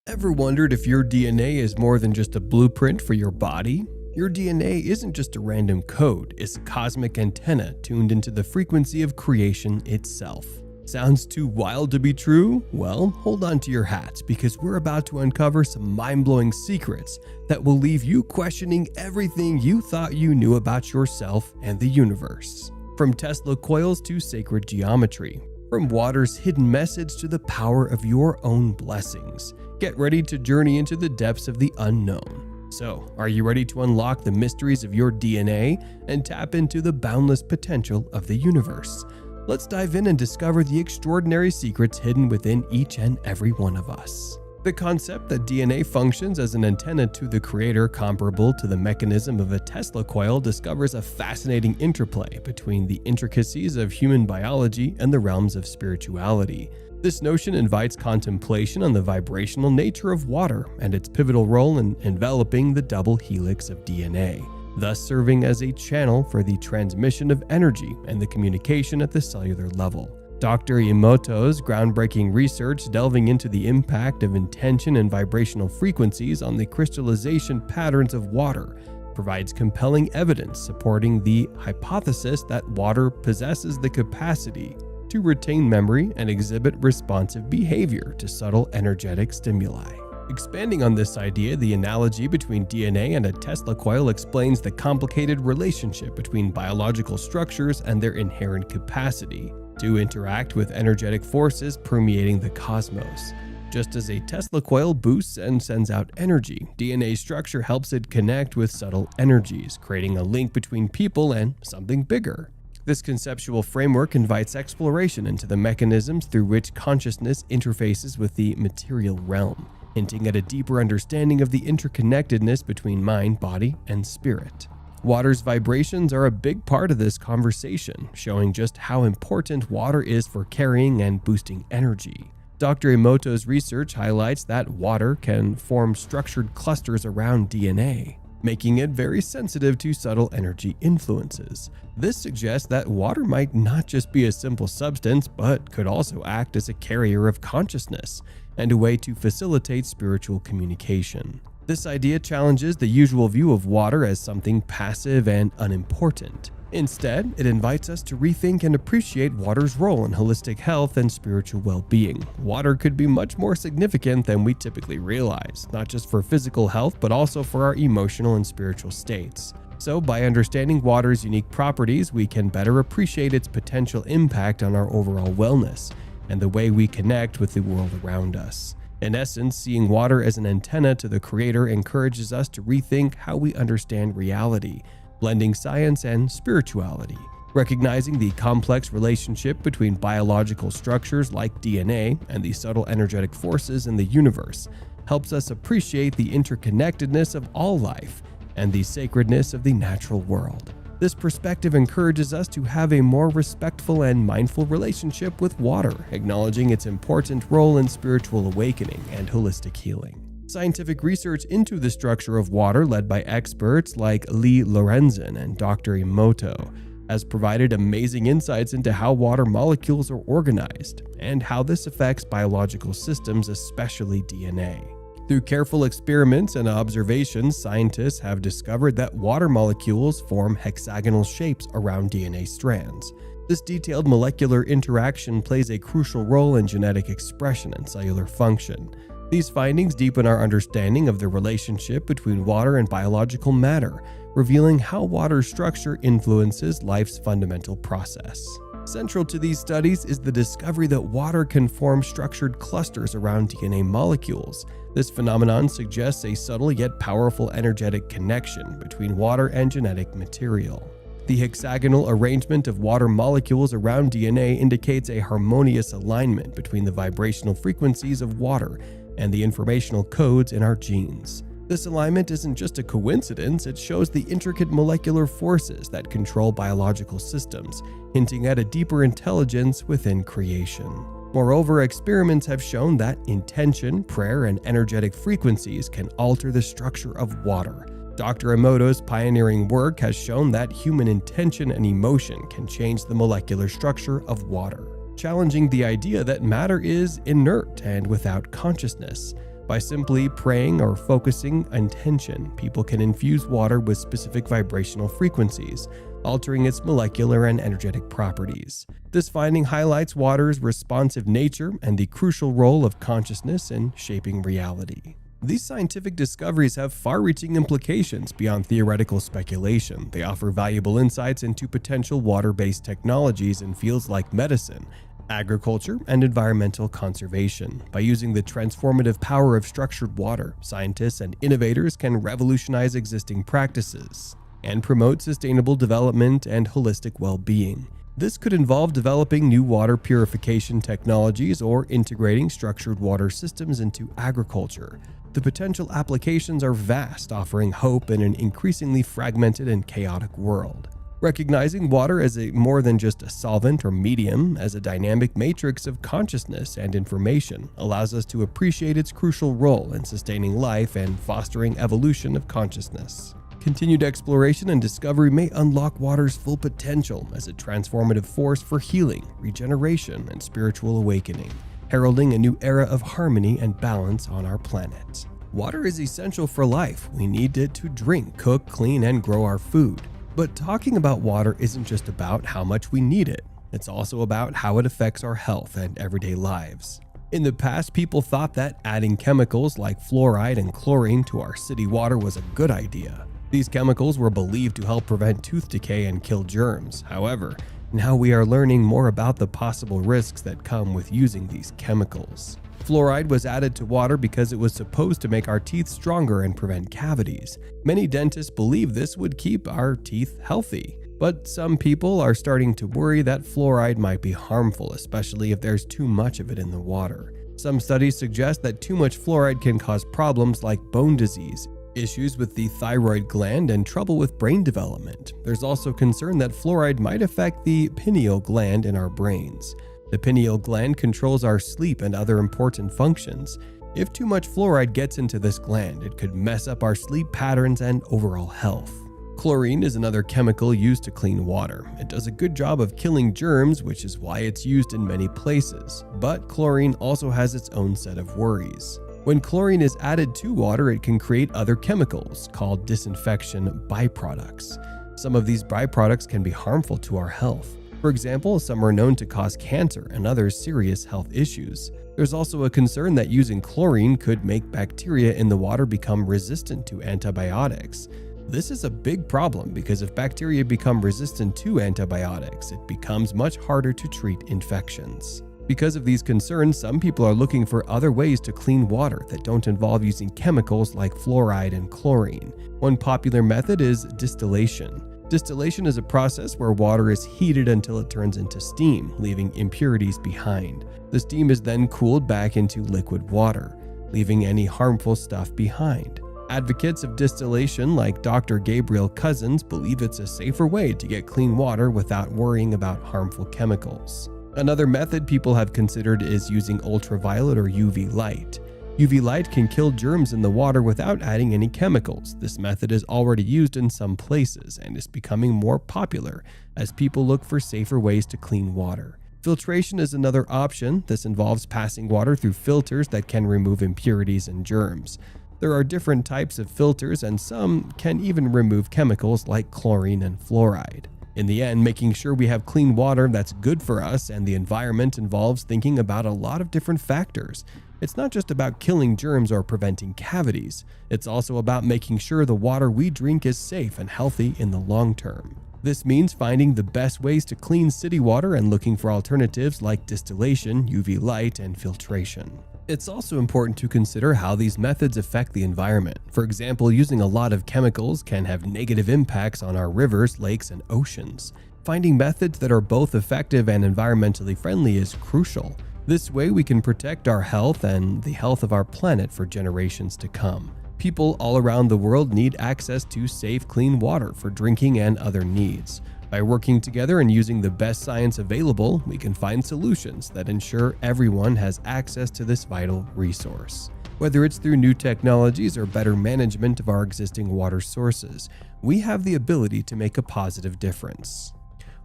Ever wondered if your DNA is more than just a blueprint for your body? Your DNA isn't just a random code, it's a cosmic antenna tuned into the frequency of creation itself. Sounds too wild to be true? Well, hold on to your hats because we're about to uncover some mind-blowing secrets that will leave you questioning everything you thought you knew about yourself and the universe. From Tesla coils to sacred geometry, from water's hidden message to the power of your own blessings. Get ready to journey into the depths of the unknown. So, are you ready to unlock the mysteries of your DNA and tap into the boundless potential of the universe? Let's dive in and discover the extraordinary secrets hidden within each and every one of us. The concept that DNA functions as an antenna to the creator comparable to the mechanism of a Tesla coil discovers a fascinating interplay between the intricacies of human biology and the realms of spirituality. This notion invites contemplation on the vibrational nature of water and its pivotal role in enveloping the double helix of DNA, thus serving as a channel for the transmission of energy and the communication at the cellular level. Dr. Emoto's groundbreaking research delving into the impact of intention and vibrational frequencies on the crystallization patterns of water provides compelling evidence supporting the hypothesis that water possesses the capacity to retain memory and exhibit responsive behavior to subtle energetic stimuli. Expanding on this idea, the analogy between DNA and a Tesla coil explains the complicated relationship between biological structures and their inherent capacity to interact with energetic forces permeating the cosmos. Just as a Tesla coil boosts and sends out energy, DNA structure helps it connect with subtle energies, creating a link between people and something bigger. This conceptual framework invites exploration into the mechanisms through which consciousness interfaces with the material realm, hinting at a deeper understanding of the interconnectedness between mind, body, and spirit. Water's vibrations are a big part of this conversation, showing just how important water is for carrying and boosting energy. Dr. Emoto's research highlights that water can form structured clusters around DNA, making it very sensitive to subtle energy influences. This suggests that water might not just be a simple substance, but could also act as a carrier of consciousness and a way to facilitate spiritual communication. This idea challenges the usual view of water as something passive and unimportant. Instead, it invites us to rethink and appreciate water's role in holistic health and spiritual well-being. Water could be much more significant than we typically realize, not just for physical health, but also for our emotional and spiritual states. So, by understanding water's unique properties, we can better appreciate its potential impact on our overall wellness and the way we connect with the world around us. In essence, seeing water as an antenna to the creator encourages us to rethink how we understand reality, blending science and spirituality. Recognizing the complex relationship between biological structures like DNA and the subtle energetic forces in the universe helps us appreciate the interconnectedness of all life and the sacredness of the natural world. This perspective encourages us to have a more respectful and mindful relationship with water, acknowledging its important role in spiritual awakening and holistic healing. Scientific research into the structure of water, led by experts like Lee Lorenzen and Dr. Emoto, has provided amazing insights into how water molecules are organized and how this affects biological systems, especially DNA. Through careful experiments and observations, scientists have discovered that water molecules form hexagonal shapes around DNA strands. This detailed molecular interaction plays a crucial role in genetic expression and cellular function. These findings deepen our understanding of the relationship between water and biological matter, revealing how water's structure influences life's fundamental process. Central to these studies is the discovery that water can form structured clusters around DNA molecules. This phenomenon suggests a subtle yet powerful energetic connection between water and genetic material. The hexagonal arrangement of water molecules around DNA indicates a harmonious alignment between the vibrational frequencies of water and the informational codes in our genes. This alignment isn't just a coincidence, it shows the intricate molecular forces that control biological systems, hinting at a deeper intelligence within creation. Moreover, experiments have shown that intention, prayer, and energetic frequencies can alter the structure of water. Dr. Emoto's pioneering work has shown that human intention and emotion can change the molecular structure of water, challenging the idea that matter is inert and without consciousness. By simply praying or focusing intention, people can infuse water with specific vibrational frequencies, altering its molecular and energetic properties. This finding highlights water's responsive nature and the crucial role of consciousness in shaping reality. These scientific discoveries have far-reaching implications beyond theoretical speculation. They offer valuable insights into potential water-based technologies in fields like medicine, agriculture, and environmental conservation. By using the transformative power of structured water, scientists and innovators can revolutionize existing practices and promote sustainable development and holistic well-being. This could involve developing new water purification technologies or integrating structured water systems into agriculture. The potential applications are vast, offering hope in an increasingly fragmented and chaotic world. Recognizing water as more than just a solvent or medium, as a dynamic matrix of consciousness and information, allows us to appreciate its crucial role in sustaining life and fostering evolution of consciousness. Continued exploration and discovery may unlock water's full potential as a transformative force for healing, regeneration, and spiritual awakening, heralding a new era of harmony and balance on our planet. Water is essential for life. We need it to drink, cook, clean, and grow our food. But talking about water isn't just about how much we need it. It's also about how it affects our health and everyday lives. In the past, people thought that adding chemicals like fluoride and chlorine to our city water was a good idea. These chemicals were believed to help prevent tooth decay and kill germs. However, now we are learning more about the possible risks that come with using these chemicals. Fluoride was added to water because it was supposed to make our teeth stronger and prevent cavities. Many dentists believe this would keep our teeth healthy. But some people are starting to worry that fluoride might be harmful, especially if there's too much of it in the water. Some studies suggest that too much fluoride can cause problems like bone disease, issues with the thyroid gland, and trouble with brain development. There's also concern that fluoride might affect the pineal gland in our brains. The pineal gland controls our sleep and other important functions. If too much fluoride gets into this gland, it could mess up our sleep patterns and overall health. Chlorine is another chemical used to clean water. It does a good job of killing germs, which is why it's used in many places. But chlorine also has its own set of worries. When chlorine is added to water, it can create other chemicals called disinfection byproducts. Some of these byproducts can be harmful to our health. For example, some are known to cause cancer and other serious health issues. There's also a concern that using chlorine could make bacteria in the water become resistant to antibiotics. This is a big problem because if bacteria become resistant to antibiotics, it becomes much harder to treat infections. Because of these concerns, some people are looking for other ways to clean water that don't involve using chemicals like fluoride and chlorine. One popular method is distillation. Distillation is a process where water is heated until it turns into steam, leaving impurities behind. The steam is then cooled back into liquid water, leaving any harmful stuff behind. Advocates of distillation like Dr. Gabriel Cousens believe it's a safer way to get clean water without worrying about harmful chemicals. Another method people have considered is using ultraviolet or UV light. UV light can kill germs in the water without adding any chemicals. This method is already used in some places and is becoming more popular as people look for safer ways to clean water. Filtration is another option. This involves passing water through filters that can remove impurities and germs. There are different types of filters, and some can even remove chemicals like chlorine and fluoride. In the end, making sure we have clean water that's good for us and the environment involves thinking about a lot of different factors. It's not just about killing germs or preventing cavities. It's also about making sure the water we drink is safe and healthy in the long term. This means finding the best ways to clean city water and looking for alternatives like distillation, UV light, and filtration. It's also important to consider how these methods affect the environment. For example, using a lot of chemicals can have negative impacts on our rivers, lakes, and oceans. Finding methods that are both effective and environmentally friendly is crucial. This way, we can protect our health and the health of our planet for generations to come. People all around the world need access to safe, clean water for drinking and other needs. By working together and using the best science available, we can find solutions that ensure everyone has access to this vital resource. Whether it's through new technologies or better management of our existing water sources, we have the ability to make a positive difference.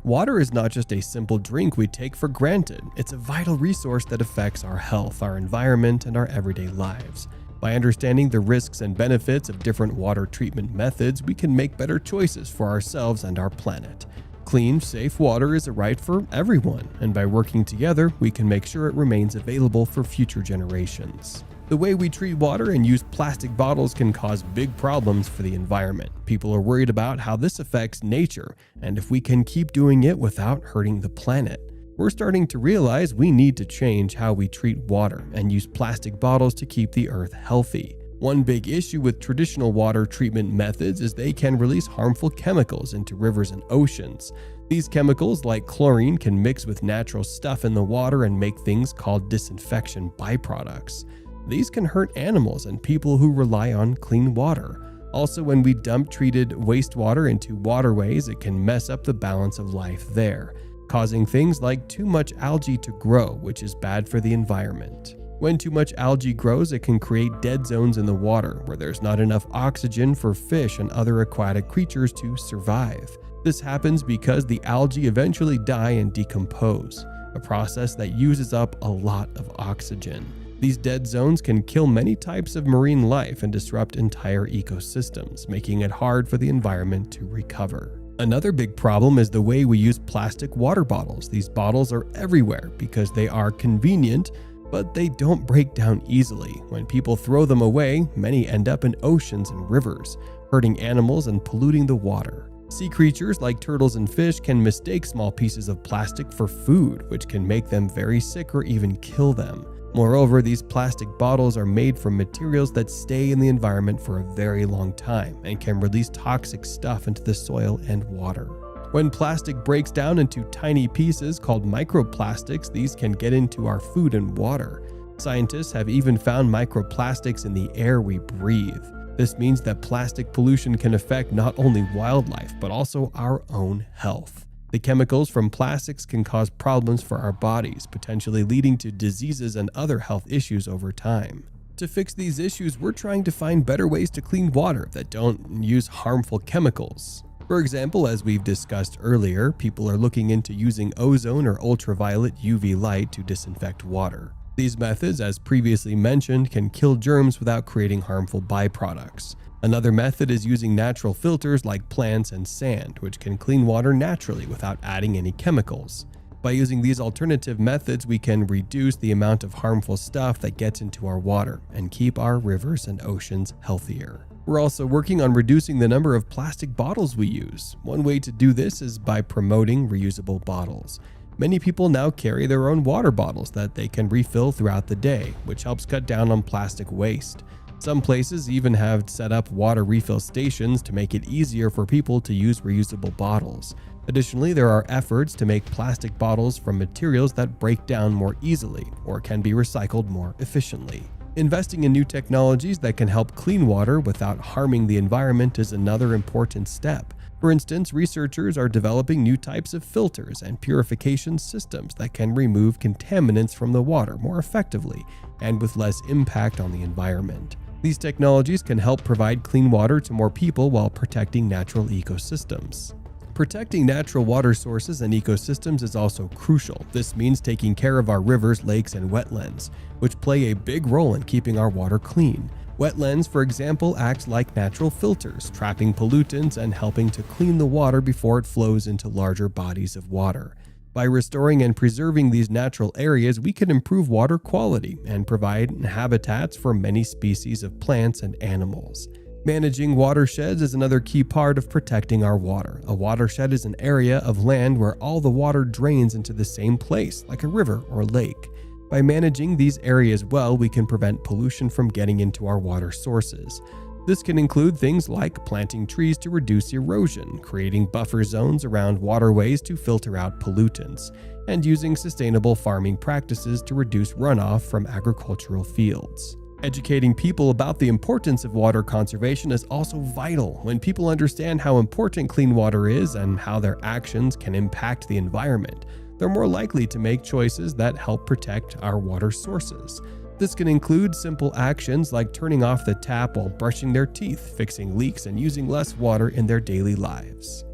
Water is not just a simple drink we take for granted. It's a vital resource that affects our health, our environment, and our everyday lives. By understanding the risks and benefits of different water treatment methods, we can make better choices for ourselves and our planet. Clean, safe water is a right for everyone, and by working together, we can make sure it remains available for future generations. The way we treat water and use plastic bottles can cause big problems for the environment. People are worried about how this affects nature, and if we can keep doing it without hurting the planet. We're starting to realize we need to change how we treat water and use plastic bottles to keep the earth healthy. One big issue with traditional water treatment methods is they can release harmful chemicals into rivers and oceans. These chemicals, like chlorine, can mix with natural stuff in the water and make things called disinfection byproducts. These can hurt animals and people who rely on clean water. Also, when we dump treated wastewater into waterways, it can mess up the balance of life there, causing things like too much algae to grow, which is bad for the environment. When too much algae grows, it can create dead zones in the water where there's not enough oxygen for fish and other aquatic creatures to survive. This happens because the algae eventually die and decompose, a process that uses up a lot of oxygen. These dead zones can kill many types of marine life and disrupt entire ecosystems, making it hard for the environment to recover. Another big problem is the way we use plastic water bottles. These bottles are everywhere because they are convenient, but they don't break down easily. When people throw them away, many end up in oceans and rivers, hurting animals and polluting the water. Sea creatures like turtles and fish can mistake small pieces of plastic for food, which can make them very sick or even kill them. Moreover, these plastic bottles are made from materials that stay in the environment for a very long time and can release toxic stuff into the soil and water. When plastic breaks down into tiny pieces called microplastics, these can get into our food and water. Scientists have even found microplastics in the air we breathe. This means that plastic pollution can affect not only wildlife, but also our own health. The chemicals from plastics can cause problems for our bodies, potentially leading to diseases and other health issues over time. To fix these issues, we're trying to find better ways to clean water that don't use harmful chemicals. For example, as we've discussed earlier, people are looking into using ozone or ultraviolet UV light to disinfect water. These methods, as previously mentioned, can kill germs without creating harmful byproducts. Another method is using natural filters like plants and sand, which can clean water naturally without adding any chemicals. By using these alternative methods, we can reduce the amount of harmful stuff that gets into our water and keep our rivers and oceans healthier. We're also working on reducing the number of plastic bottles we use. One way to do this is by promoting reusable bottles. Many people now carry their own water bottles that they can refill throughout the day, which helps cut down on plastic waste. Some places even have set up water refill stations to make it easier for people to use reusable bottles. Additionally, there are efforts to make plastic bottles from materials that break down more easily or can be recycled more efficiently. Investing in new technologies that can help clean water without harming the environment is another important step. For instance, researchers are developing new types of filters and purification systems that can remove contaminants from the water more effectively and with less impact on the environment. These technologies can help provide clean water to more people while protecting natural ecosystems. Protecting natural water sources and ecosystems is also crucial. This means taking care of our rivers, lakes, and wetlands, which play a big role in keeping our water clean. Wetlands, for example, act like natural filters, trapping pollutants and helping to clean the water before it flows into larger bodies of water. By restoring and preserving these natural areas, we can improve water quality and provide habitats for many species of plants and animals. Managing watersheds is another key part of protecting our water. A watershed is an area of land where all the water drains into the same place, like a river or lake. By managing these areas well, we can prevent pollution from getting into our water sources. This can include things like planting trees to reduce erosion, creating buffer zones around waterways to filter out pollutants, and using sustainable farming practices to reduce runoff from agricultural fields. Educating people about the importance of water conservation is also vital. When people understand how important clean water is and how their actions can impact the environment, they're more likely to make choices that help protect our water sources. This can include simple actions like turning off the tap while brushing their teeth, fixing leaks, and using less water in their daily lives.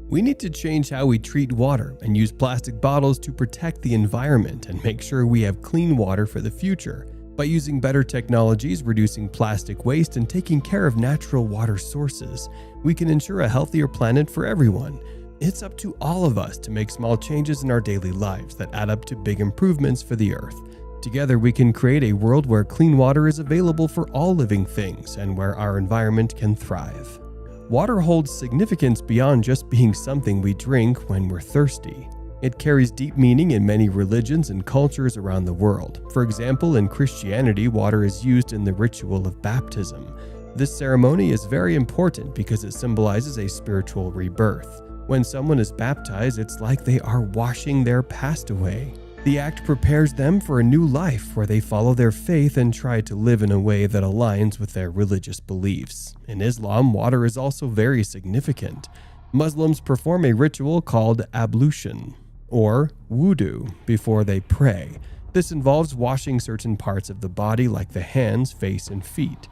We need to change how we treat water and use plastic bottles to protect the environment and make sure we have clean water for the future. By using better technologies, reducing plastic waste, and taking care of natural water sources, we can ensure a healthier planet for everyone. It's up to all of us to make small changes in our daily lives that add up to big improvements for the Earth. Together, we can create a world where clean water is available for all living things and where our environment can thrive. Water holds significance beyond just being something we drink when we're thirsty. It carries deep meaning in many religions and cultures around the world. For example, in Christianity, water is used in the ritual of baptism. This ceremony is very important because it symbolizes a spiritual rebirth. When someone is baptized, it's like they are washing their past away. The act prepares them for a new life where they follow their faith and try to live in a way that aligns with their religious beliefs. In Islam, water is also very significant. Muslims perform a ritual called ablution, or wudu, before they pray. This involves washing certain parts of the body like the hands, face, and feet.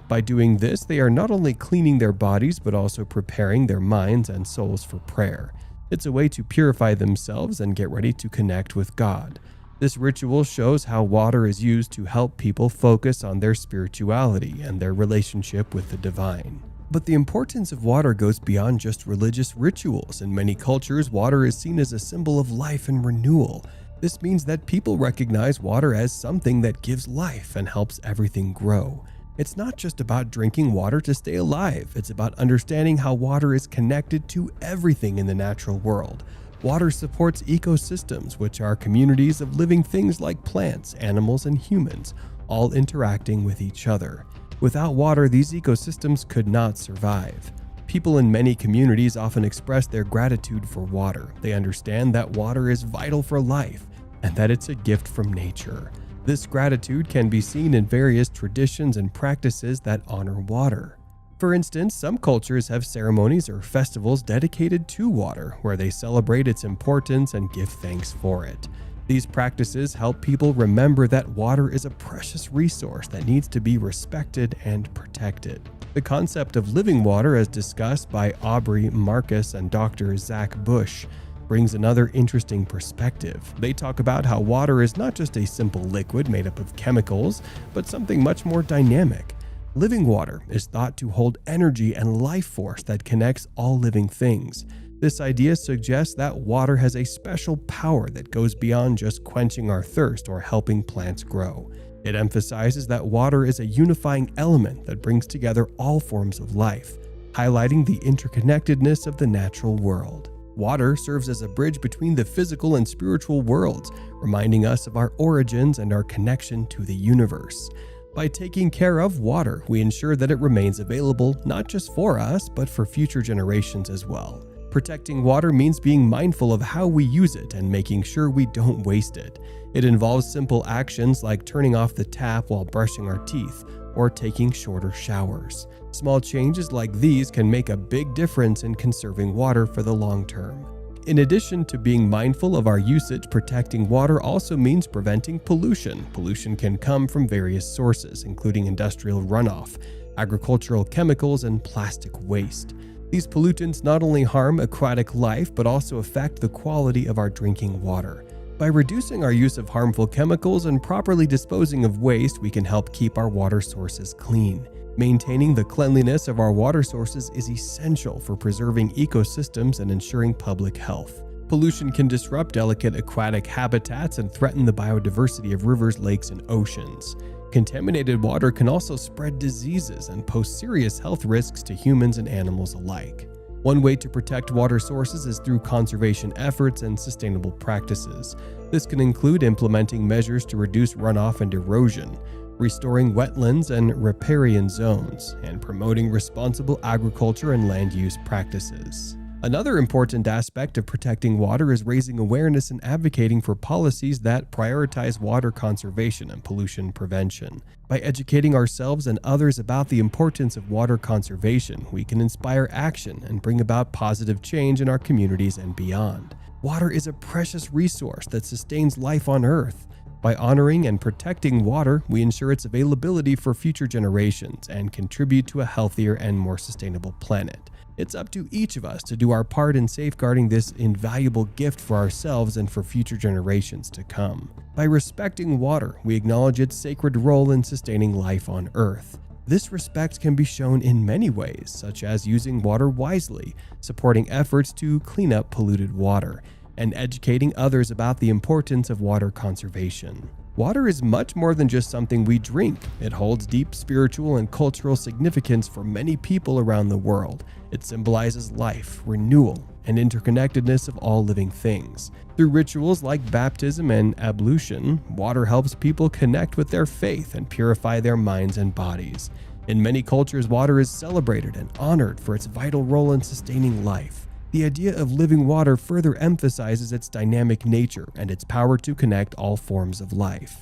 By doing this, they are not only cleaning their bodies but also preparing their minds and souls for prayer. It's a way to purify themselves and get ready to connect with God. This ritual shows how water is used to help people focus on their spirituality and their relationship with the divine. But the importance of water goes beyond just religious rituals. In many cultures, water is seen as a symbol of life and renewal. This means that people recognize water as something that gives life and helps everything grow. It's not just about drinking water to stay alive. It's about understanding how water is connected to everything in the natural world. Water supports ecosystems, which are communities of living things like plants, animals, and humans, all interacting with each other. Without water, these ecosystems could not survive. People in many communities often express their gratitude for water. They understand that water is vital for life and that it's a gift from nature. This gratitude can be seen in various traditions and practices that honor water. For instance, some cultures have ceremonies or festivals dedicated to water, where they celebrate its importance and give thanks for it. These practices help people remember that water is a precious resource that needs to be respected and protected. The concept of living water, as discussed by Aubrey Marcus and Dr. Zach Bush, brings another interesting perspective. They talk about how water is not just a simple liquid made up of chemicals, but something much more dynamic. Living water is thought to hold energy and life force that connects all living things. This idea suggests that water has a special power that goes beyond just quenching our thirst or helping plants grow. It emphasizes that water is a unifying element that brings together all forms of life, highlighting the interconnectedness of the natural world. Water serves as a bridge between the physical and spiritual worlds, reminding us of our origins and our connection to the universe. By taking care of water, we ensure that it remains available not just for us, but for future generations as well. Protecting water means being mindful of how we use it and making sure we don't waste it. It involves simple actions like turning off the tap while brushing our teeth or taking shorter showers. Small changes like these can make a big difference in conserving water for the long term. In addition to being mindful of our usage, protecting water also means preventing pollution. Pollution can come from various sources, including industrial runoff, agricultural chemicals, and plastic waste. These pollutants not only harm aquatic life, but also affect the quality of our drinking water. By reducing our use of harmful chemicals and properly disposing of waste, we can help keep our water sources clean. Maintaining the cleanliness of our water sources is essential for preserving ecosystems and ensuring public health. Pollution can disrupt delicate aquatic habitats and threaten the biodiversity of rivers, lakes, and oceans. Contaminated water can also spread diseases and pose serious health risks to humans and animals alike. One way to protect water sources is through conservation efforts and sustainable practices. This can include implementing measures to reduce runoff and erosion, restoring wetlands and riparian zones, and promoting responsible agriculture and land use practices. Another important aspect of protecting water is raising awareness and advocating for policies that prioritize water conservation and pollution prevention. By educating ourselves and others about the importance of water conservation, we can inspire action and bring about positive change in our communities and beyond. Water is a precious resource that sustains life on Earth. By honoring and protecting water, we ensure its availability for future generations and contribute to a healthier and more sustainable planet. It's up to each of us to do our part in safeguarding this invaluable gift for ourselves and for future generations to come. By respecting water, we acknowledge its sacred role in sustaining life on Earth. This respect can be shown in many ways, such as using water wisely, supporting efforts to clean up polluted water, and educating others about the importance of water conservation. Water is much more than just something we drink. It holds deep spiritual and cultural significance for many people around the world. It symbolizes life, renewal, and interconnectedness of all living things. Through rituals like baptism and ablution, water helps people connect with their faith and purify their minds and bodies. In many cultures, water is celebrated and honored for its vital role in sustaining life. The idea of living water further emphasizes its dynamic nature and its power to connect all forms of life.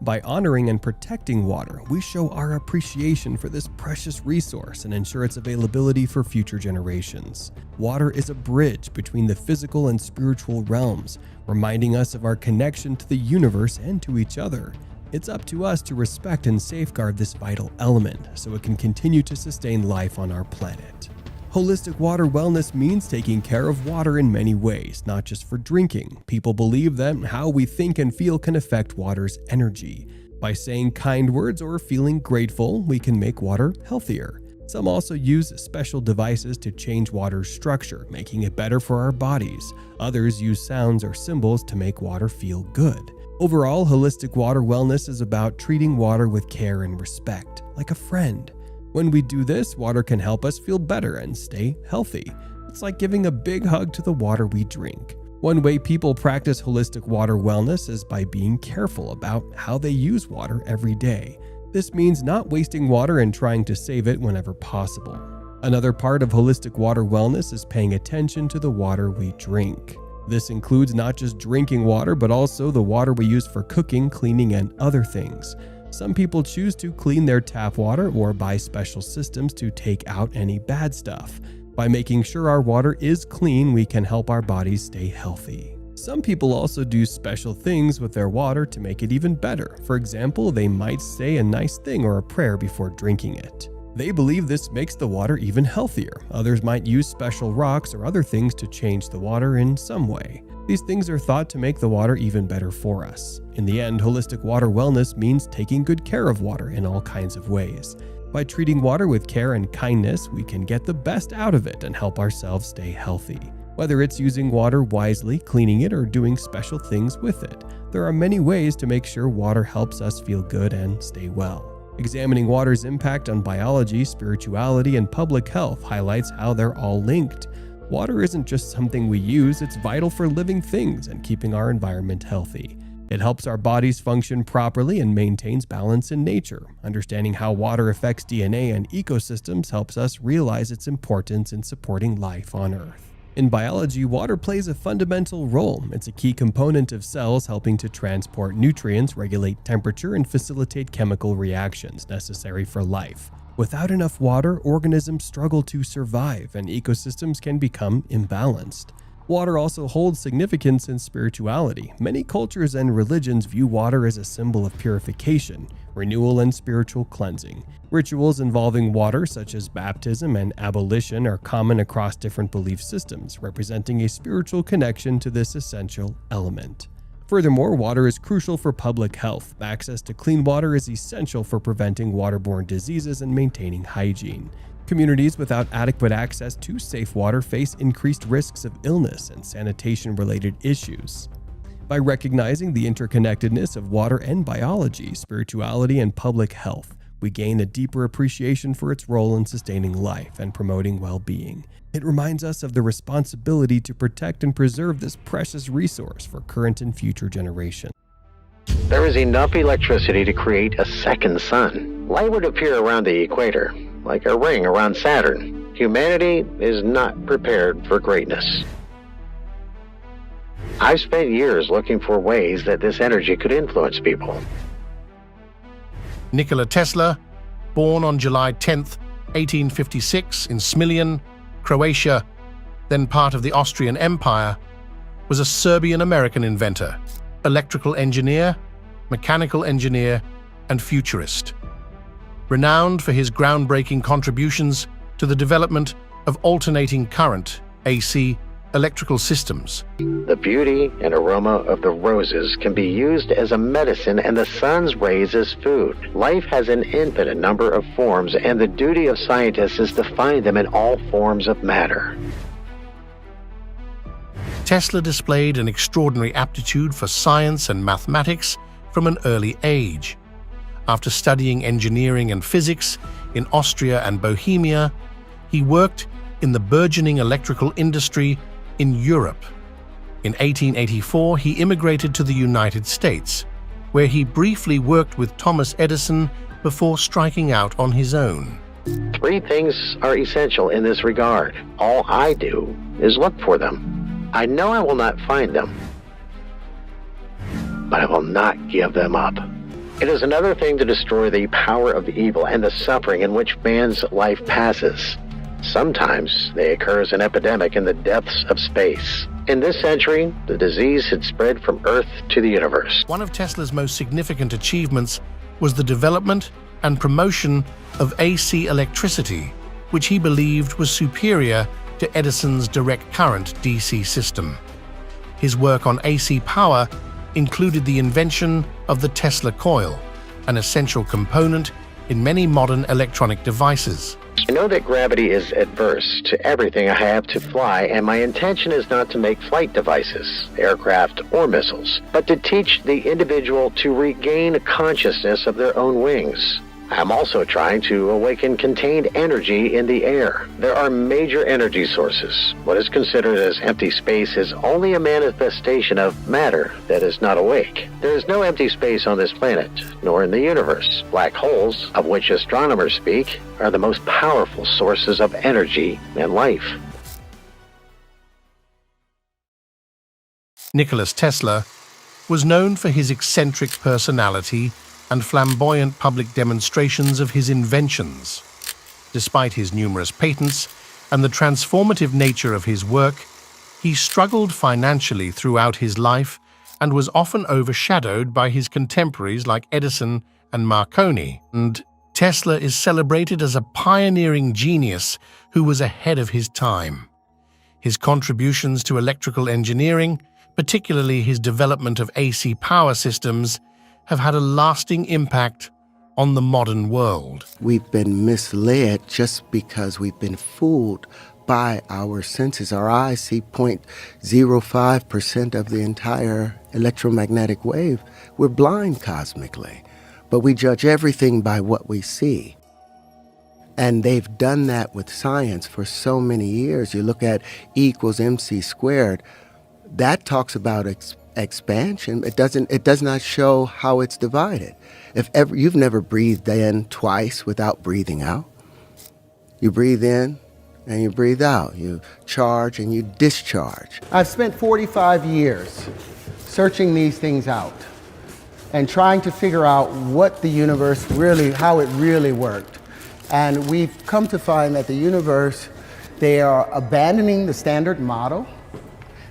By honoring and protecting water, we show our appreciation for this precious resource and ensure its availability for future generations. Water is a bridge between the physical and spiritual realms, reminding us of our connection to the universe and to each other. It's up to us to respect and safeguard this vital element so it can continue to sustain life on our planet. Holistic water wellness means taking care of water in many ways, not just for drinking. People believe that how we think and feel can affect water's energy. By saying kind words or feeling grateful, we can make water healthier. Some also use special devices to change water's structure, making it better for our bodies. Others use sounds or symbols to make water feel good. Overall, holistic water wellness is about treating water with care and respect, like a friend. When we do this, water can help us feel better and stay healthy. It's like giving a big hug to the water we drink. One way people practice holistic water wellness is by being careful about how they use water every day. This means not wasting water and trying to save it whenever possible. Another part of holistic water wellness is paying attention to the water we drink. This includes not just drinking water, but also the water we use for cooking, cleaning, and other things. Some people choose to clean their tap water or buy special systems to take out any bad stuff. By making sure our water is clean, we can help our bodies stay healthy. Some people also do special things with their water to make it even better. For example, they might say a nice thing or a prayer before drinking it. They believe this makes the water even healthier. Others might use special rocks or other things to change the water in some way. These things are thought to make the water even better for us. In the end, holistic water wellness means taking good care of water in all kinds of ways. By treating water with care and kindness, we can get the best out of it and help ourselves stay healthy. Whether it's using water wisely, cleaning it, or doing special things with it, there are many ways to make sure water helps us feel good and stay well. Examining water's impact on biology, spirituality, and public health highlights how they're all linked. Water isn't just something we use, it's vital for living things and keeping our environment healthy. It helps our bodies function properly and maintains balance in nature. Understanding how water affects DNA and ecosystems helps us realize its importance in supporting life on Earth. In biology, water plays a fundamental role. It's a key component of cells, helping to transport nutrients, regulate temperature, and facilitate chemical reactions necessary for life. Without enough water, organisms struggle to survive and ecosystems can become imbalanced. Water also holds significance in spirituality. Many cultures and religions view water as a symbol of purification, renewal, and spiritual cleansing. Rituals involving water, such as baptism and ablution, are common across different belief systems, representing a spiritual connection to this essential element. Furthermore, water is crucial for public health. Access to clean water is essential for preventing waterborne diseases and maintaining hygiene. Communities without adequate access to safe water face increased risks of illness and sanitation-related issues. By recognizing the interconnectedness of water and biology, spirituality, and public health, we gain a deeper appreciation for its role in sustaining life and promoting well-being. It reminds us of the responsibility to protect and preserve this precious resource for current and future generations. There is enough electricity to create a second sun. Light would appear around the equator, like a ring around Saturn. Humanity is not prepared for greatness. I've spent years looking for ways that this energy could influence people. Nikola Tesla, born on July 10, 1856 in Smiljan, Croatia, then part of the Austrian Empire, was a Serbian-American inventor, electrical engineer, mechanical engineer, and futurist. Renowned for his groundbreaking contributions to the development of alternating current, AC, electrical systems. The beauty and aroma of the roses can be used as a medicine and the sun's rays as food. Life has an infinite number of forms, and the duty of scientists is to find them in all forms of matter. Tesla displayed an extraordinary aptitude for science and mathematics from an early age. After studying engineering and physics in Austria and Bohemia, he worked in the burgeoning electrical industry in Europe. In 1884, he immigrated to the United States, where he briefly worked with Thomas Edison before striking out on his own. 3 things are essential in this regard. All I do is look for them. I know I will not find them, but I will not give them up. It is another thing to destroy the power of evil and the suffering in which man's life passes. Sometimes they occur as an epidemic in the depths of space. In this century, the disease had spread from Earth to the universe. One of Tesla's most significant achievements was the development and promotion of AC electricity, which he believed was superior to Edison's direct current DC system. His work on AC power included the invention of the Tesla coil, an essential component in many modern electronic devices. I know that gravity is adverse to everything I have to fly, and my intention is not to make flight devices, aircraft, or missiles, but to teach the individual to regain consciousness of their own wings. I am also trying to awaken contained energy in the air. There are major energy sources. What is considered as empty space is only a manifestation of matter that is not awake. There is no empty space on this planet, nor in the universe. Black holes, of which astronomers speak, are the most powerful sources of energy and life. Nikola Tesla was known for his eccentric personality and flamboyant public demonstrations of his inventions. Despite his numerous patents and the transformative nature of his work, he struggled financially throughout his life and was often overshadowed by his contemporaries like Edison and Marconi. And Tesla is celebrated as a pioneering genius who was ahead of his time. His contributions to electrical engineering, particularly his development of AC power systems, have had a lasting impact on the modern world. We've been misled just because we've been fooled by our senses. Our eyes see 0.05% of the entire electromagnetic wave. We're blind cosmically, but we judge everything by what we see. And they've done that with science for so many years. You look at E = mc². That talks about expansion. It does not show how it's divided. You've never breathed in twice without breathing out. You breathe in and you breathe out. You charge and you discharge. I've spent 45 years searching these things out and trying to figure out what the universe how it really worked. And we've come to find that the universe, they are abandoning the standard model,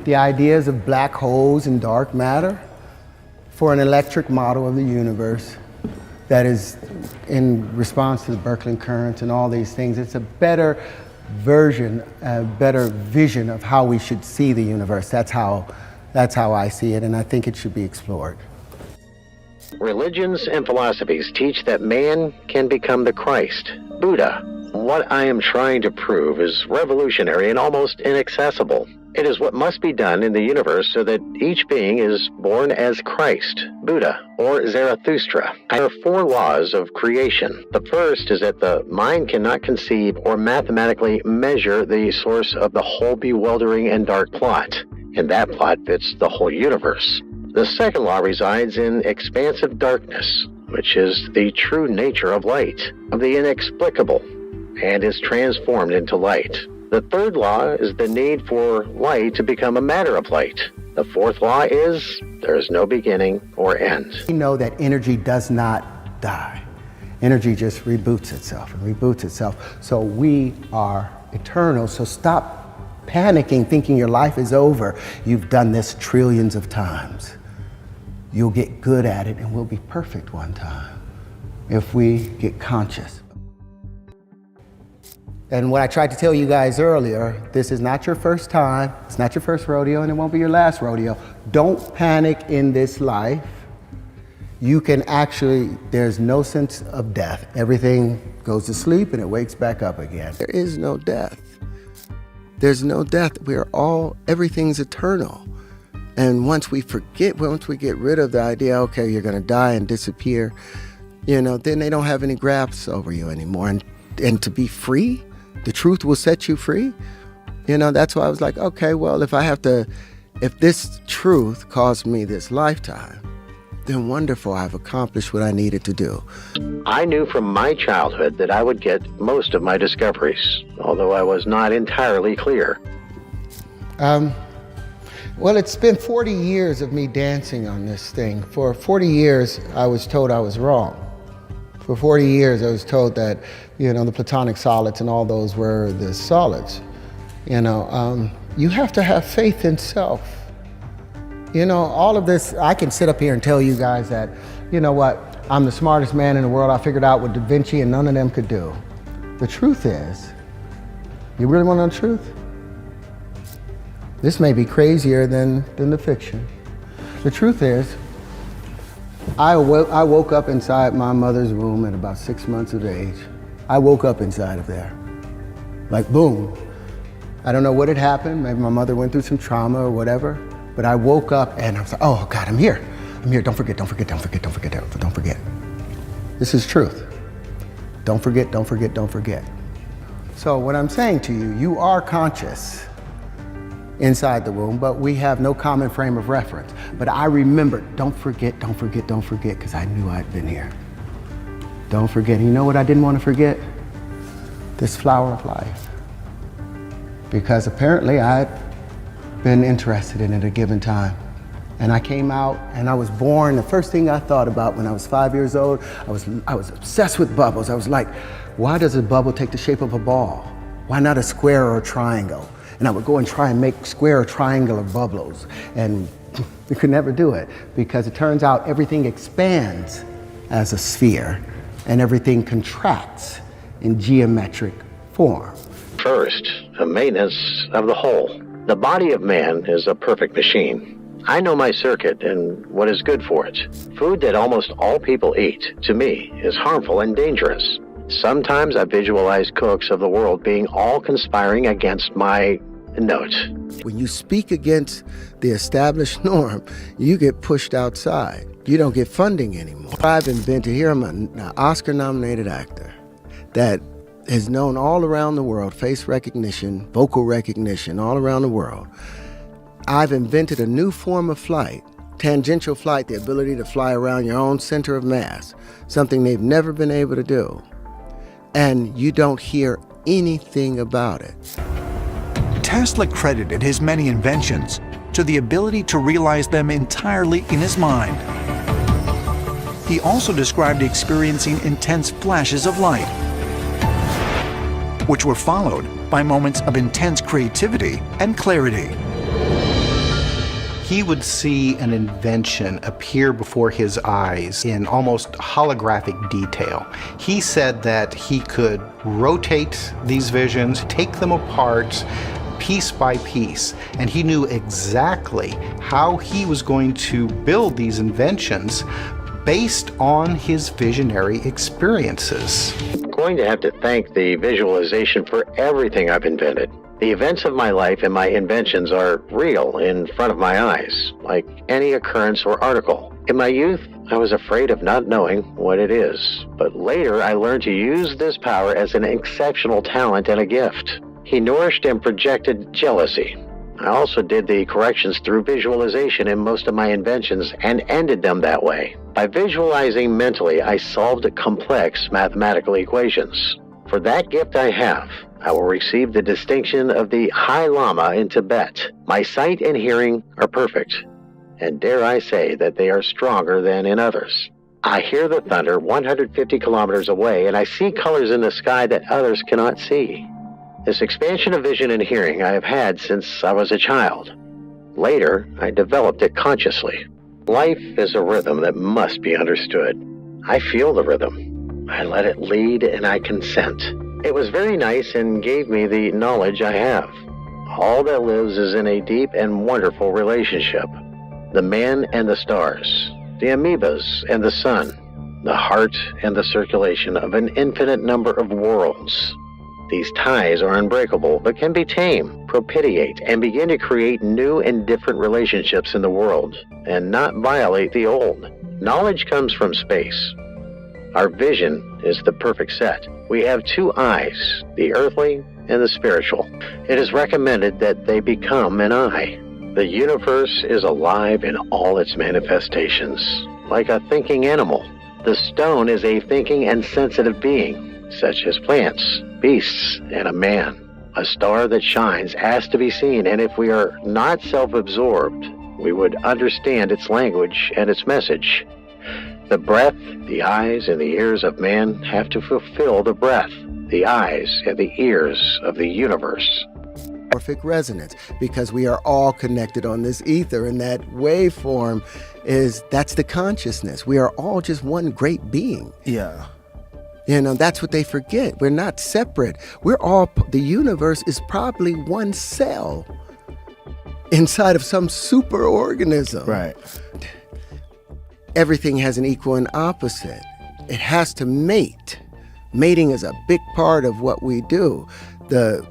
the ideas of black holes and dark matter, for an electric model of the universe that is in response to the Berkeley currents and all these things. It's a better version, a better vision of how we should see the universe. That's how I see it, and I think it should be explored. Religions and philosophies teach that man can become the Christ, Buddha. What I am trying to prove is revolutionary and almost inaccessible. It is what must be done in the universe so that each being is born as Christ, Buddha, or Zarathustra. There are 4 laws of creation. The first is that the mind cannot conceive or mathematically measure the source of the whole bewildering and dark plot, and that plot fits the whole universe. The second law resides in expansive darkness, which is the true nature of light, of the inexplicable, and is transformed into light. The third law is the need for light to become a matter of light. The fourth law is there is no beginning or end. We know that energy does not die. Energy just reboots itself and reboots itself. So we are eternal. So stop panicking, thinking your life is over. You've done this trillions of times. you'll get good at it and we'll be perfect one time if we get conscious. And what I tried to tell you guys earlier, this is not your first time, it's not your first rodeo, and it won't be your last rodeo. Don't panic in this life. You can actually, there's no sense of death. Everything goes to sleep and it wakes back up again. There is no death. There's no death. Everything's eternal. And once we get rid of the idea, okay, you're gonna die and disappear, then they don't have any grasp over you anymore. And to be free, the truth will set you free. That's why I was like, okay, well, if this truth cost me this lifetime, then wonderful, I've accomplished what I needed to do. I knew from my childhood that I would get most of my discoveries, although I was not entirely clear. Well, it's been 40 years of me dancing on this thing. For 40 years, I was told I was wrong. For 40 years, I was told that, the platonic solids and all those were the solids. You have to have faith in self. All of this, I can sit up here and tell you guys that, I'm the smartest man in the world. I figured out what Da Vinci and none of them could do. The truth is, you really want to know the truth? This may be crazier than the fiction. The truth is, I woke up inside my mother's womb at about 6 months of age. I woke up inside of there. Like boom. I don't know what had happened. Maybe my mother went through some trauma or whatever. But I woke up and I was like, oh God, I'm here. I'm here. Don't forget, don't forget, don't forget, don't forget, don't forget. This is truth. Don't forget, don't forget, don't forget. So what I'm saying to you, you are conscious inside the womb, but we have no common frame of reference. But I remembered, don't forget, don't forget, don't forget, because I knew I'd been here. Don't forget. And you know what I didn't want to forget? This flower of life. Because apparently I'd been interested in it at a given time. And I came out and I was born. The first thing I thought about when I was 5 years old, I was obsessed with bubbles. I was like, why does a bubble take the shape of a ball? Why not a square or a triangle? And I would go and try and make square or triangular bubbles. And we could never do it because it turns out everything expands as a sphere and everything contracts in geometric form. First, a maintenance of the whole. The body of man is a perfect machine. I know my circuit and what is good for it. Food that almost all people eat, to me, is harmful and dangerous. Sometimes I visualize cooks of the world being all conspiring against my note. When you speak against the established norm, you get pushed outside. You don't get funding anymore. I've invented, here I'm an Oscar-nominated actor that is known all around the world, face recognition, vocal recognition, all around the world. I've invented a new form of flight, tangential flight, the ability to fly around your own center of mass, something they've never been able to do. And you don't hear anything about it. Tesla credited his many inventions to the ability to realize them entirely in his mind. He also described experiencing intense flashes of light, which were followed by moments of intense creativity and clarity. He would see an invention appear before his eyes in almost holographic detail. He said that he could rotate these visions, take them apart piece by piece, and he knew exactly how he was going to build these inventions based on his visionary experiences. I'm going to have to thank the visualization for everything I've invented. The events of my life and my inventions are real in front of my eyes, like any occurrence or article. In my youth, I was afraid of not knowing what it is, but later I learned to use this power as an exceptional talent and a gift. He nourished and projected jealousy. I also did the corrections through visualization in most of my inventions and ended them that way. By visualizing mentally, I solved complex mathematical equations. For that gift I have, I will receive the distinction of the High Lama in Tibet. My sight and hearing are perfect, and dare I say that they are stronger than in others. I hear the thunder 150 kilometers away, and I see colors in the sky that others cannot see. This expansion of vision and hearing I have had since I was a child. Later, I developed it consciously. Life is a rhythm that must be understood. I feel the rhythm. I let it lead and I consent. It was very nice and gave me the knowledge I have. All that lives is in a deep and wonderful relationship. The man and the stars, the amoebas and the sun, the heart and the circulation of an infinite number of worlds. These ties are unbreakable, but can be tamed, propitiate, and begin to create new and different relationships in the world, and not violate the old. Knowledge comes from space. Our vision is the perfect set. We have two eyes, the earthly and the spiritual. It is recommended that they become an eye. The universe is alive in all its manifestations, like a thinking animal. The stone is a thinking and sensitive being, such as plants, beasts, and a man. A star that shines has to be seen, and if we are not self-absorbed, we would understand its language and its message. The breath, the eyes, and the ears of man have to fulfill the breath, the eyes, and the ears of the universe. Perfect resonance, because we are all connected on this ether, and that waveform that's the consciousness. We are all just one great being. Yeah. That's what they forget. We're not separate. The universe is probably one cell inside of some super organism. Right. Everything has an equal and opposite. It has to mate. Mating is a big part of what we do. The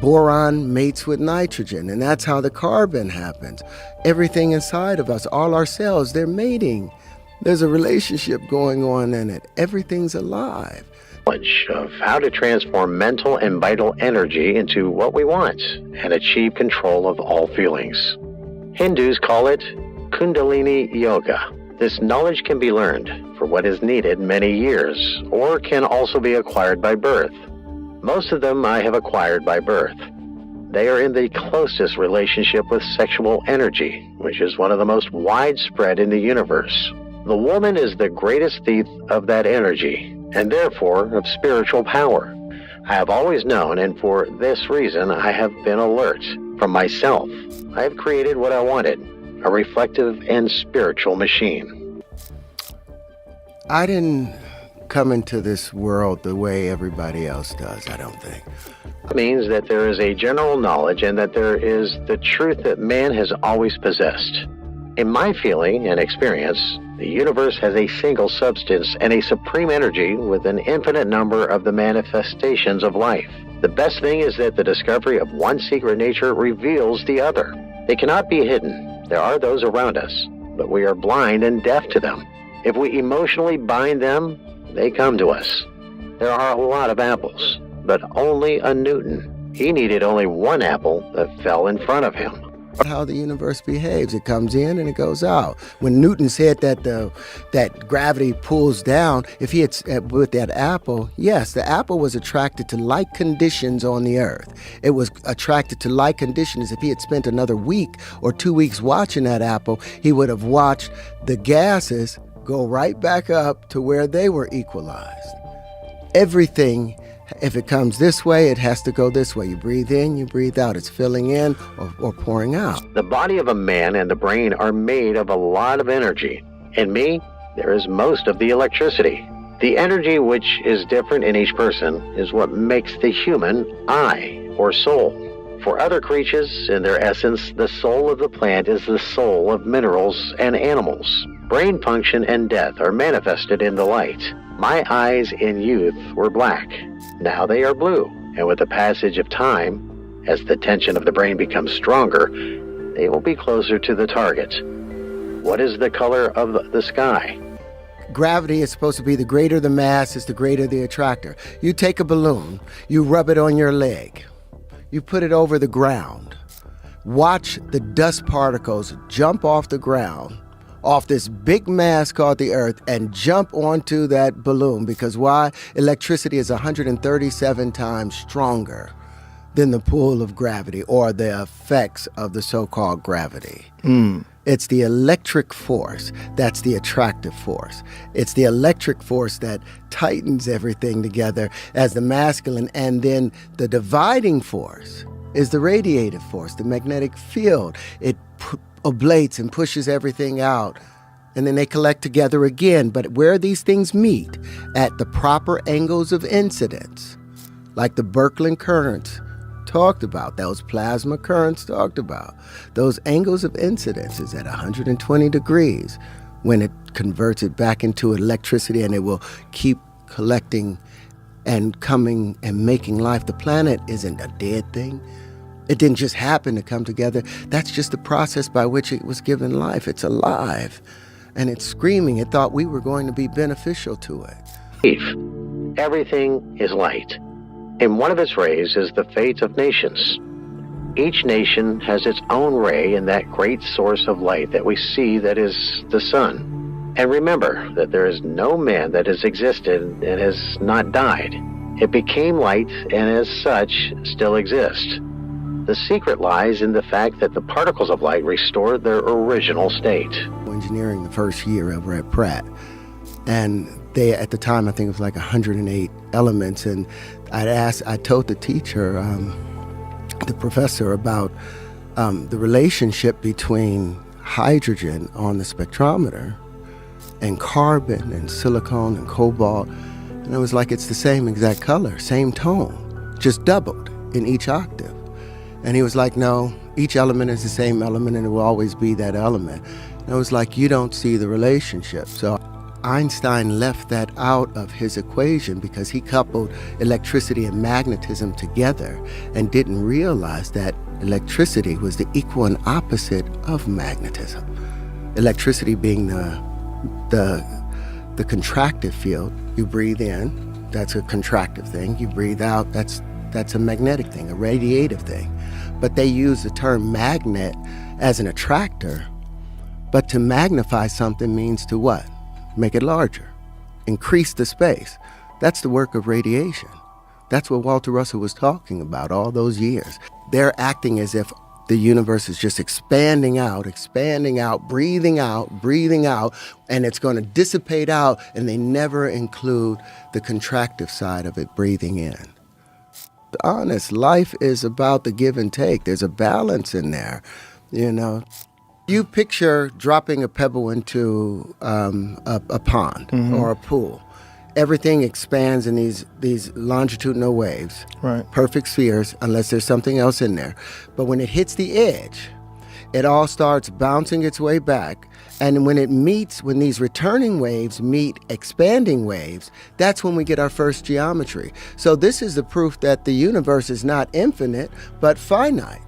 boron mates with nitrogen, and that's how the carbon happens. Everything inside of us, all our cells, they're mating. There's a relationship going on in it. Everything's alive. Knowledge of how to transform mental and vital energy into what we want and achieve control of all feelings. Hindus call it Kundalini Yoga. This knowledge can be learned for what is needed many years, or can also be acquired by birth. Most of them I have acquired by birth. They are in the closest relationship with sexual energy, which is one of the most widespread in the universe. The woman is the greatest thief of that energy, and therefore of spiritual power. I have always known, and for this reason I have been alert. From myself, I have created what I wanted, a reflective and spiritual machine. I didn't come into this world the way everybody else does, I don't think. It means that there is a general knowledge and that there is the truth that man has always possessed. In my feeling and experience, the universe has a single substance and a supreme energy with an infinite number of the manifestations of life. The best thing is that the discovery of one secret nature reveals the other. They cannot be hidden. There are those around us, but we are blind and deaf to them. If we emotionally bind them, they come to us. There are a lot of apples, but only a Newton. He needed only one apple that fell in front of him. How the universe behaves. It comes in and it goes out. When Newton said that gravity pulls down, if he had with that apple, yes, the apple was attracted to like conditions on the earth. It was attracted to like conditions. If he had spent another week or 2 weeks watching that apple, he would have watched the gases go right back up to where they were equalized. Everything, if it comes this way, it has to go this way. You breathe in, you breathe out. It's filling in or pouring out. The body of a man and the brain are made of a lot of energy. In me, there is most of the electricity. The energy, which is different in each person, is what makes the human I, or soul. For other creatures, in their essence, the soul of the plant is the soul of minerals and animals. Brain function and death are manifested in the light. My eyes in youth were black. Now they are blue. And with the passage of time, as the tension of the brain becomes stronger, they will be closer to the target. What is the color of the sky? Gravity is supposed to be the greater the mass is the greater the attractor. You take a balloon, you rub it on your leg, you put it over the ground. Watch the dust particles jump off the ground, off this big mass called the Earth, and jump onto that balloon. Because why? Electricity is 137 times stronger than the pull of gravity or the effects of the so-called gravity. It's the electric force that's the attractive force. It's the electric force that tightens everything together as the masculine, and then the dividing force is the radiative force, the magnetic field. It oblates and pushes everything out. And then they collect together again. But where these things meet, at the proper angles of incidence, like the Birkeland currents talked about, those plasma currents talked about, those angles of incidence is at 120 degrees when it converts it back into electricity, and it will keep collecting and coming and making life. The planet isn't a dead thing. It didn't just happen to come together. That's just the process by which it was given life. It's alive, and it's screaming. It thought we were going to be beneficial to it. Everything is light, and one of its rays is the fate of nations. Each nation has its own ray in that great source of light that we see, that is the sun. And remember that there is no man that has existed and has not died. It became light, and as such still exists. The secret lies in the fact that the particles of light restore their original state. Engineering the first year over at Pratt, and they, at the time, I think it was like 108 elements, and I told the teacher, the professor, about the relationship between hydrogen on the spectrometer and carbon and silicon and cobalt, and it was like it's the same exact color, same tone, just doubled in each octave. And he was like, no, each element is the same element, and it will always be that element. And I was like, you don't see the relationship. So Einstein left that out of his equation because he coupled electricity and magnetism together and didn't realize that electricity was the equal and opposite of magnetism. Electricity being the contractive field. You breathe in, that's a contractive thing. You breathe out, that's a magnetic thing, a radiative thing. But they use the term magnet as an attractor. But to magnify something means to what? Make it larger, increase the space. That's the work of radiation. That's what Walter Russell was talking about all those years. They're acting as if the universe is just expanding out, breathing out, and it's going to dissipate out, and they never include the contractive side of it, breathing in. Honest, life is about the give and take. There's a balance in there, you know. You picture dropping a pebble into a pond or a pool. Everything expands in these longitudinal waves, right? Perfect spheres, unless there's something else in there. But when it hits the edge, it all starts bouncing its way back. And when these returning waves meet expanding waves, that's when we get our first geometry. So this is the proof that the universe is not infinite, but finite.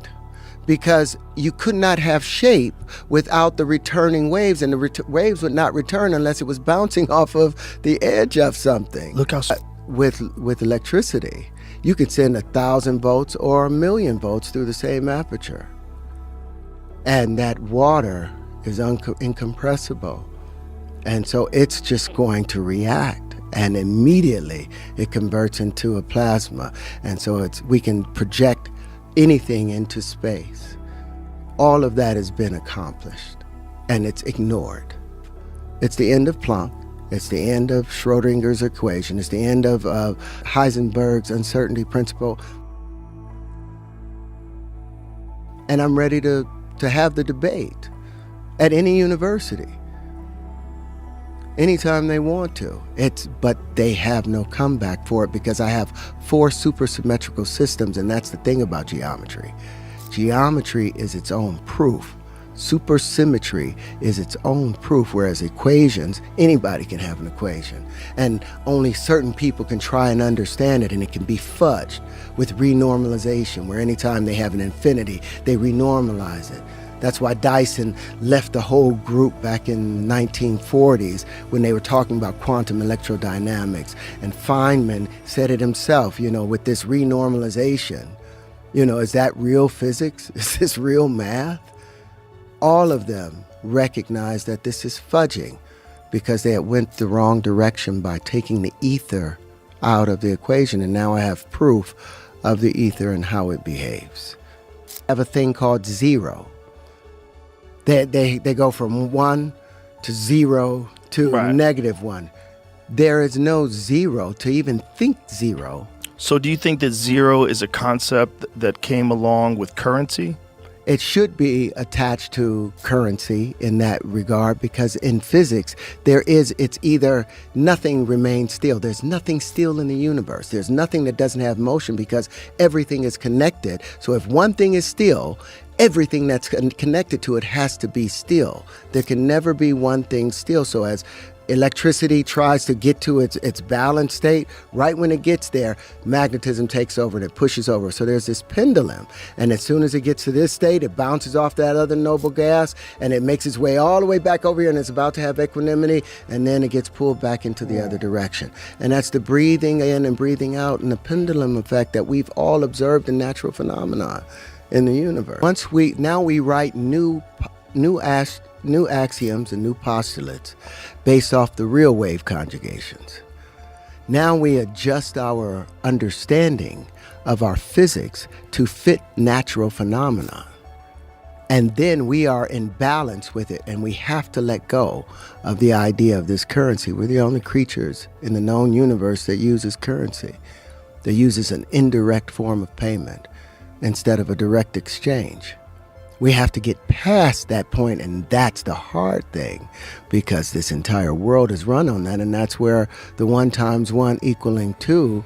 Because you could not have shape without the returning waves, and the waves would not return unless it was bouncing off of the edge of something. Look how... With electricity, you could send 1,000 volts or 1,000,000 volts through the same aperture. And that water is incompressible. And so it's just going to react, and immediately it converts into a plasma. And so we can project anything into space. All of that has been accomplished, and it's ignored. It's the end of Planck. It's the end of Schrodinger's equation. It's the end of Heisenberg's uncertainty principle. And I'm ready to have the debate at any university, anytime they want to. But they have no comeback for it, because I have 4 supersymmetrical systems, and that's the thing about geometry. Geometry is its own proof. Supersymmetry is its own proof, whereas equations, anybody can have an equation, and only certain people can try and understand it, and it can be fudged with renormalization, where anytime they have an infinity, they renormalize it. That's why Dyson left the whole group back in 1940s when they were talking about quantum electrodynamics. And Feynman said it himself, with this renormalization, is that real physics? Is this real math? All of them recognize that this is fudging, because they had went the wrong direction by taking the ether out of the equation. And now I have proof of the ether and how it behaves. I have a thing called zero. They go from 1 to 0 to -1. There is no zero to even think zero. So do you think that zero is a concept that came along with currency? It should be attached to currency in that regard, because in physics, it's either nothing remains still. There's nothing still in the universe. There's nothing that doesn't have motion because everything is connected. So if one thing is still, everything that's connected to it has to be still. There can never be one thing still. So as electricity tries to get to its balanced state, right when it gets there, magnetism takes over and it pushes over. So there's this pendulum, and as soon as it gets to this state, it bounces off that other noble gas and it makes its way all the way back over here, and it's about to have equanimity, and then it gets pulled back into the other direction. And that's the breathing in and breathing out and the pendulum effect that we've all observed in natural phenomena in the universe. Now we write new axioms and new postulates based off the real wave conjugations. Now we adjust our understanding of our physics to fit natural phenomena. And then we are in balance with it, and we have to let go of the idea of this currency. We're the only creatures in the known universe that uses currency, that uses an indirect form of payment instead of a direct exchange. We have to get past that point, and that's the hard thing, because this entire world is run on that, and that's where the 1 × 1 = 2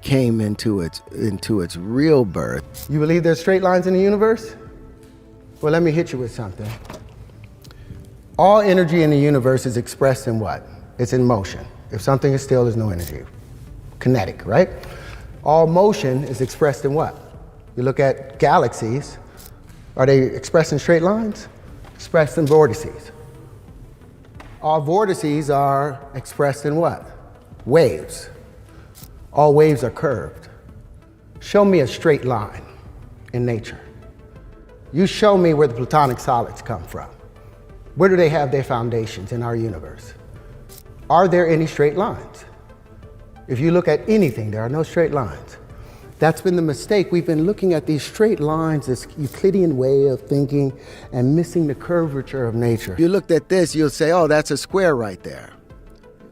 came into its real birth. You believe there's straight lines in the universe? Well, let me hit you with something. All energy in the universe is expressed in what? It's in motion. If something is still, there's no energy. Kinetic, right? All motion is expressed in what? You look at galaxies. Are they expressed in straight lines? Expressed in vortices. All vortices are expressed in what? Waves. All waves are curved. Show me a straight line in nature. You show me where the platonic solids come from. Where do they have their foundations in our universe? Are there any straight lines? If you look at anything, there are no straight lines. That's been the mistake. We've been looking at these straight lines, this Euclidean way of thinking, and missing the curvature of nature. If you looked at this, you'll say, oh, that's a square right there,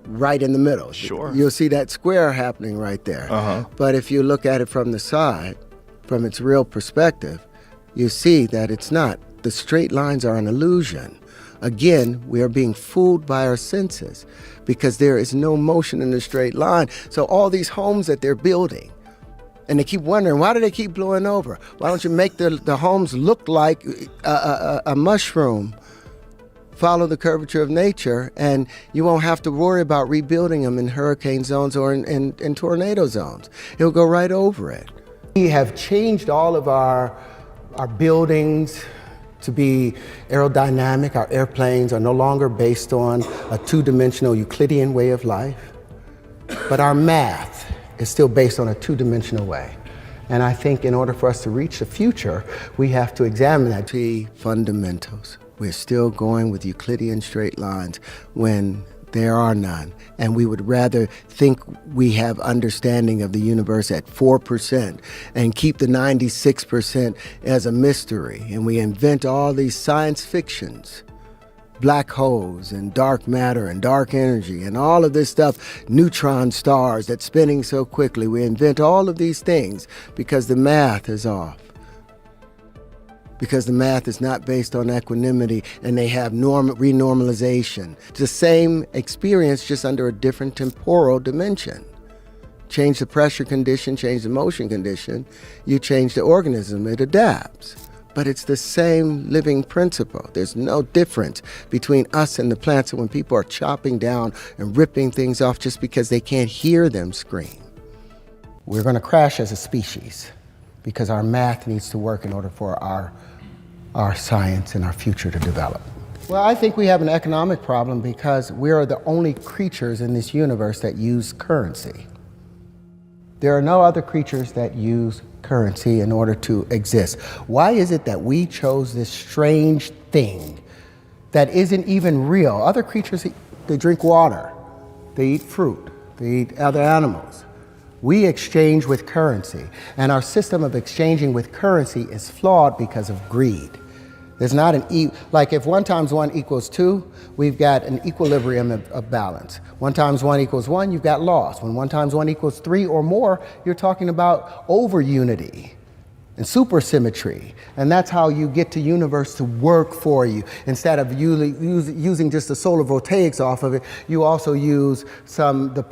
right in the middle. Sure. You'll see that square happening right there. But if you look at it from the side, from its real perspective, you see that it's not. The straight lines are an illusion. Again, we are being fooled by our senses because there is no motion in the straight line. So all these homes that they're building, and they keep wondering, why do they keep blowing over? Why don't you make the homes look like a mushroom? Follow the curvature of nature, and you won't have to worry about rebuilding them in hurricane zones or in tornado zones. It'll go right over it. We have changed all of our buildings to be aerodynamic. Our airplanes are no longer based on a 2-dimensional Euclidean way of life, but our math is still based on a 2-dimensional way. And I think in order for us to reach the future, we have to examine that. The fundamentals. We're still going with Euclidean straight lines when there are none. And we would rather think we have understanding of the universe at 4% and keep the 96% as a mystery. And we invent all these science fictions, black holes and dark matter and dark energy and all of this stuff, neutron stars that's spinning so quickly. We invent all of these things because the math is off. Because the math is not based on equanimity, and they have renormalization. It's the same experience, just under a different temporal dimension. Change the pressure condition, change the motion condition, you change the organism, it adapts. But it's the same living principle. There's no difference between us and the plants. And when people are chopping down and ripping things off just because they can't hear them scream, we're going to crash as a species because our math needs to work in order for our science and our future to develop. Well, I think we have an economic problem because we are the only creatures in this universe that use currency. There are no other creatures that use currency in order to exist. Why is it that we chose this strange thing that isn't even real? Other creatures, they drink water, they eat fruit, they eat other animals. We exchange with currency, and our system of exchanging with currency is flawed because of greed. There's not like if 1 × 1 = 2, we've got an equilibrium of balance. 1 × 1 = 1, you've got loss. When 1 × 1 = 3 or more, you're talking about over unity. and supersymmetry. And that's how you get the universe to work for you. Instead of using just the solar voltaics off of it, you also use the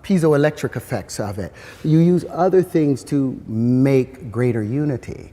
piezoelectric effects of it. You use other things to make greater unity.